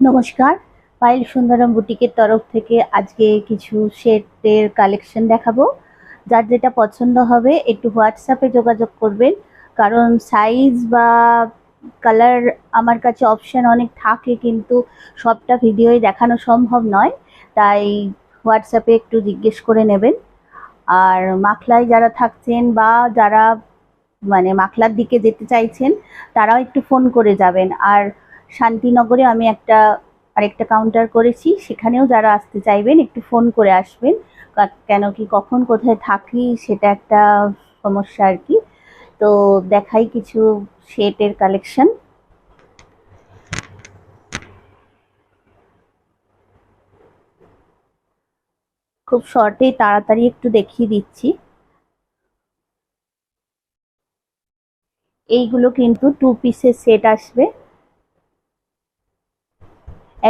নমস্কার, পায়েল সুন্দরম বুটিকের তরফ থেকে আজকে কিছু সেটের কালেকশন দেখাবো। যার যেটা পছন্দ হবে একটু হোয়াটসঅ্যাপে যোগাযোগ করবেন, কারণ সাইজ বা কালার আমার কাছে অপশন অনেক থাকে, কিন্তু সবটা ভিডিওয় দেখানো সম্ভব নয়। তাই হোয়াটসঅ্যাপে একটু জিজ্ঞেস করে নেবেন। আর মাখলায় যারা থাকছেন বা যারা মাখলার দিকে যেতে চাইছেন, তারাও একটু ফোন করে যাবেন। আর শান্তিনগরে আমি আরেকটা কাউন্টার করেছি, সেখানেও যারা আসতে চাইবেন একটু ফোন করে আসবেন। কেন কি কখন কোথায় থাকি সেটা একটা সমস্যা আর কি। তো দেখাই কিছু সেটের কালেকশন। খুব শর্টে তাড়াতাড়ি একটু দেখিয়ে দিচ্ছি। এইগুলো কিন্তু 2 পিসের সেট আসবে,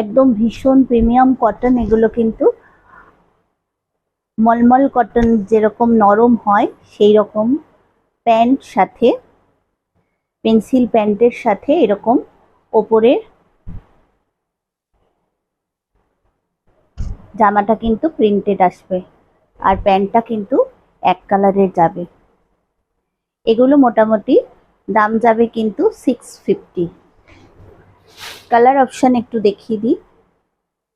একদম ভীষণ প্রিমিয়াম কটন। এগুলো কিন্তু মলমল কটন, যেরকম নরম হয় সেই রকম। প্যান্ট সাথে, পেন্সিল প্যান্টের সাথে এরকম ওপরের জামাটা কিন্তু প্রিন্টেড আসবে, আর প্যান্টটা কিন্তু এক কালারের যাবে। এগুলো মোটামুটি দাম যাবে কিন্তু 650। কালার অপশন একটু দেখিয়ে দিই।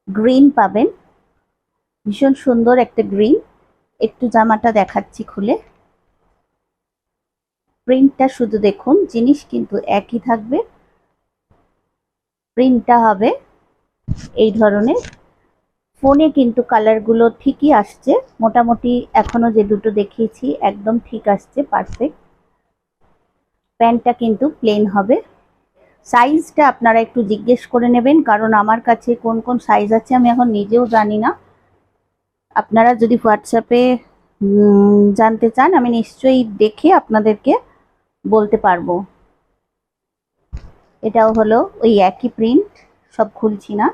গ্রিন পাবেন, ভীষণ সুন্দর একটা গ্রিন। একটু জামাটা দেখাচ্ছি খুলে। প্রিন্টটা শুধু দেখুন, জিনিস কিন্তু একই থাকবে। প্রিন্টটা হবে এই ধরনের। ফোনে কিন্তু কালারগুলো ঠিকই আসছে, মোটামুটি এখনো যে দুটো দেখিয়েছি একদম ঠিক আসছে, পারফেক্ট। প্যান্টটা কিন্তু প্লেন হবে। সাইজটা আপনারা একটু জিজ্ঞেস করে নেবেন, কারণ আমার কাছে কোন কোন সাইজ আছে আমি এখন নিজেও জানি না। আপনারা যদি হোয়াটসঅ্যাপে জানতে চান, আমি নিশ্চয়ই দেখে আপনাদেরকে বলতে পারবো। এটাও হলো ওই একই প্রিন্ট, সব খুলছি না।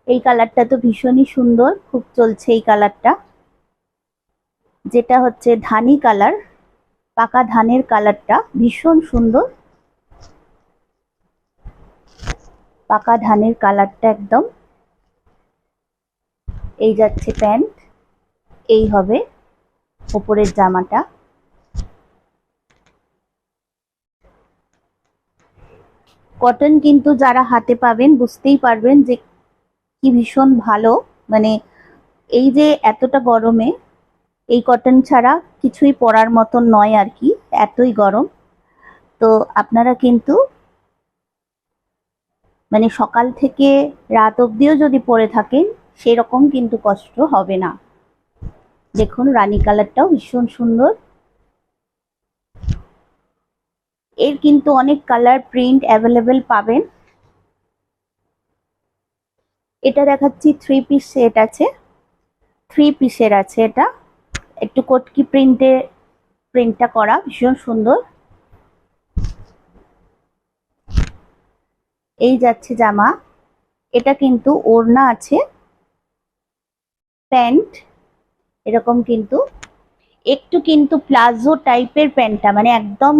এই কালারটা তো ভীষণই সুন্দর, খুব চলছে এই কালারটা, যেটা হচ্ছে ধানি কালার, পাকা ধানের কালারটা ভীষণ সুন্দর। পাকা ধানের কালারটা একদম। এই যাচ্ছে প্যান্ট, এই হবে উপরের জামাটা। কটন কিন্তু যারা হাতে পাবেন বুঝতেই পারবেন যে কি ভীষণ ভালো। মানে এই যে এতটা গরমে এই কটন ছাড়া কিছুই পরার মতন নয় আর কি, এতই গরম। তো আপনারা কিন্তু সকাল থেকে রাত অবধিও যদি পরে থাকেন, সেরকম কিন্তু কষ্ট হবে না। দেখুন রানী কালারটাও ভীষণ সুন্দর। এর কিন্তু অনেক কালার প্রিন্ট অ্যাভেলেবেল পাবেন। এটা দেখাচ্ছি 3 পিস সেট আছে, 3 পিসের আছে। এটা একটু কটকি প্রিন্টটা করা, ভীষণ সুন্দর। এই যাচ্ছে জামা, এটা কিন্তু ওড়না আছে, প্যান্ট এরকম কিন্তু একটু কিন্তু প্লাজো টাইপের প্যান্টটা, একদম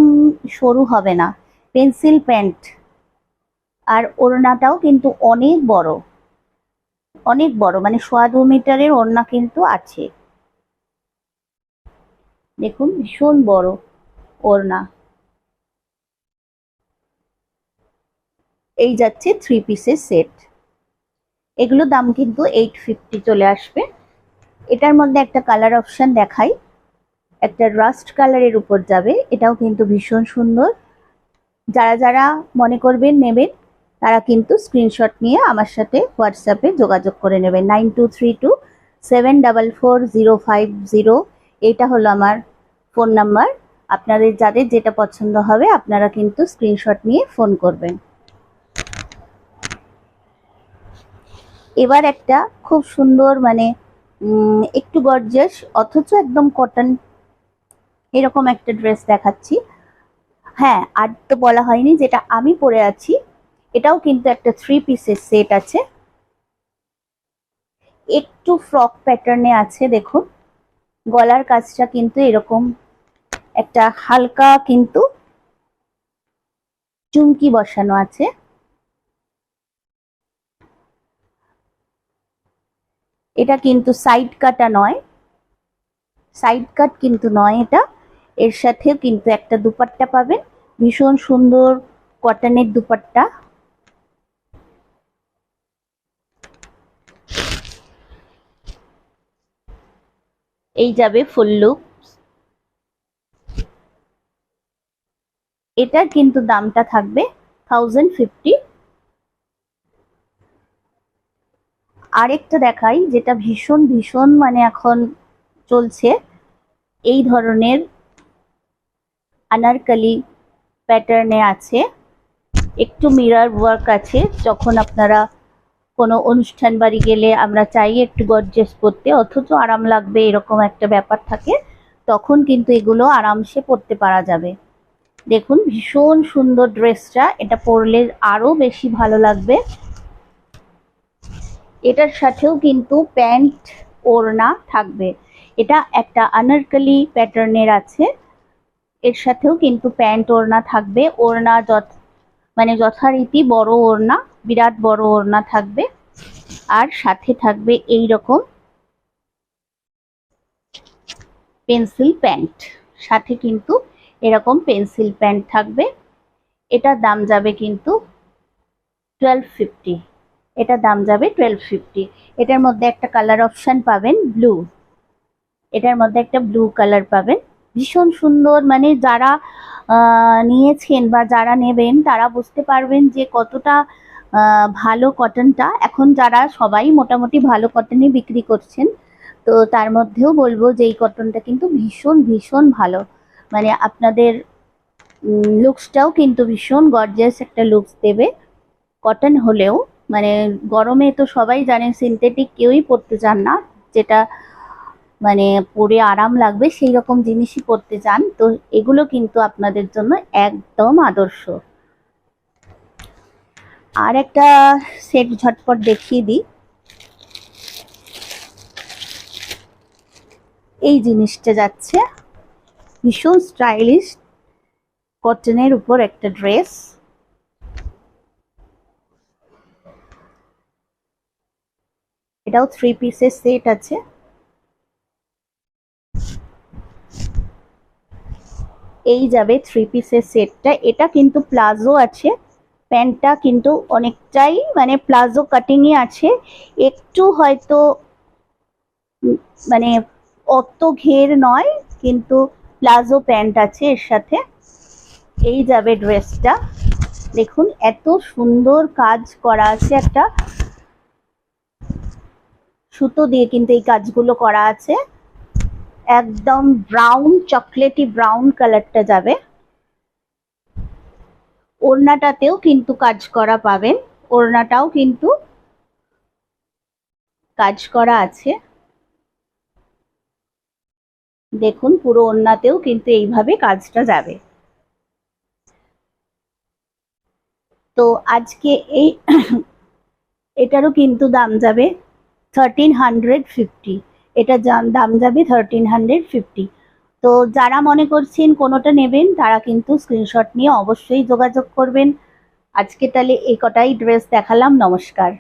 সরু হবে না, পেন্সিল প্যান্ট। আর ওড়নাটাও কিন্তু অনেক বড়, অনেক বড়, 2.5 মিটারের ওড়না কিন্তু আছে। দেখুন ভীষণ বড় ওড়না। এই যাচ্ছে 3 পিসের সেট। এগুলো দাম কিন্তু 850 চলে আসবে। এটার মধ্যে একটা কালার অপশন দেখাই, একটা রাস্ট কালারের উপর যাবে, এটাও কিন্তু ভীষণ সুন্দর। যারা যারা মনে করবেন নেবেন, তারা কিন্তু স্ক্রিনশট নিয়ে আমার সাথে হোয়াটসঅ্যাপে যোগাযোগ করে নেবেন। 9232744050, এটা হলো আমার ফোন নাম্বার। আপনাদের যাদের যেটা পছন্দ হবে আপনারা কিন্তু স্ক্রিনশট নিয়ে ফোন করবেন। এবার একটা খুব সুন্দর, একটু গর্জিয়াস অথচ একদম কটন, এরকম একটা ড্রেস দেখাচ্ছি। হ্যাঁ, আর তো বলা হয়নি যেটা আমি পরে আছি, এটাও কিন্তু একটা 3 পিসের সেট আছে। একটু ফ্রক প্যাটার্নে আছে, দেখুন গলার কাজটা কিন্তু এরকম একটা হালকা কিন্তু চুমকি বসানো আছে। এটা কিন্তু সাইড কাটা নয়, সাইড কাট কিন্তু নয় এটা। এর সাথে কিন্তু একটা দুপাট্টা পাবেন, ভীষণ সুন্দর কটনের দুপাট্টা। এই যাবে ফুল লুক। এটার কিন্তু দামটা থাকবে 1050। আরেকটা দেখাই যেটা ভীষণ ভীষণ মানে এখন চলছে, এই ধরনের আনারকলি প্যাটার্নে আছে, একটু মিরর ওয়ার্ক আছে। যখন আপনারা কোনো অনুষ্ঠান বাড়ি গেলে আমরা চাই একটু গর্জিয়াস পরতে, অথচ আরাম লাগবে এরকম একটা ব্যাপার থাকে, তখন কিন্তু এগুলো আরামসে পরতে পারা যাবে। দেখুন ভীষণ সুন্দর ড্রেসটা, এটা পরলে আরো বেশি ভালো লাগবে। এটার সাথেও কিন্তু প্যান্ট ওড়না থাকবে। এটা একটা আনারকলি প্যাটার্নের আছে, এর সাথেও কিন্তু প্যান্ট ওড়না থাকবে। ওড়না মানে যথারীতি বড় ওড়না, বিরাট বড় ওড়না থাকবে। আর সাথে থাকবে এই রকম পেন্সিল প্যান্ট, সাথে কিন্তু এরকম পেন্সিল প্যান্ট থাকবে। এটার দাম যাবে কিন্তু 1250। এটার দাম যাবে 1250। এটার মধ্যে একটা কালার অপশন পাবেন ব্লু, এটার মধ্যে একটা ব্লু কালার পাবেন, ভীষণ সুন্দর। মানে যারা নিয়েছেন বা যারা নেবেন তারা বুঝতে পারবেন যে কতটা ভালো কটনটা। এখন যারা সবাই মোটামুটি ভালো কটনই বিক্রি করছেন, তো তার মধ্যেও বলবো যে এই কটনটা কিন্তু ভীষণ ভীষণ ভালো। মানে আপনাদের লুকসটাও কিন্তু ভীষণ গর্জিয়াস একটা লুকস দেবে কটন হলেও। মানে গরমে তো সবাই জানেন সিনথেটিক কেউই পরতে চান না, যেটা মানে পরে আরাম লাগবে সেই রকম জিনিসই পরতে চান, তো এগুলো কিন্তু আপনাদের জন্য একদম আদর্শ। আর একটা সেট ঝটপট দেখিয়ে দিই। এই জিনিসটা যাচ্ছে ভীষণ স্টাইলিশ কটনের উপর একটা ড্রেস, এটাও 3 পিসের সেট আছে। এই যাবে 3 পিসের সেটটা। এটা কিন্তু প্লাজো আছে, প্যান্টটা কিন্তু অনেকটাই মানে প্লাজো কাটিংই আছে, একটু হয়তো মানে অত ঘের নয়, কিন্তু প্লাজো প্যান্ট আছে এর সাথে। এই যাবে ড্রেসটা, দেখুন এত সুন্দর কাজ করা আছে, একটা সুতো দিয়ে কিন্তু এই কাজগুলো করা আছে। একদম ব্রাউন, চকলেটি ব্রাউন কালারটা যাবে। ওড়নাটাতেও কিন্তু কাজ করা পাবেন, ওড়নাটাও কিন্তু কাজ করা আছে। দেখুন পুরো ওড়নাতেও কিন্তু এইভাবে কাজটা যাবে। তো আজকে এই এটারও কিন্তু দাম যাবে 1350। এটা দাম যাবে 1350। তো যারা মনে করছেন কোনোটা নেবেন তারা কিন্তু স্ক্রিনশট নিয়ে অবশ্যই যোগাযোগ করবেন। আজকে তাহলে এই কটাই ড্রেস দেখালাম, নমস্কার।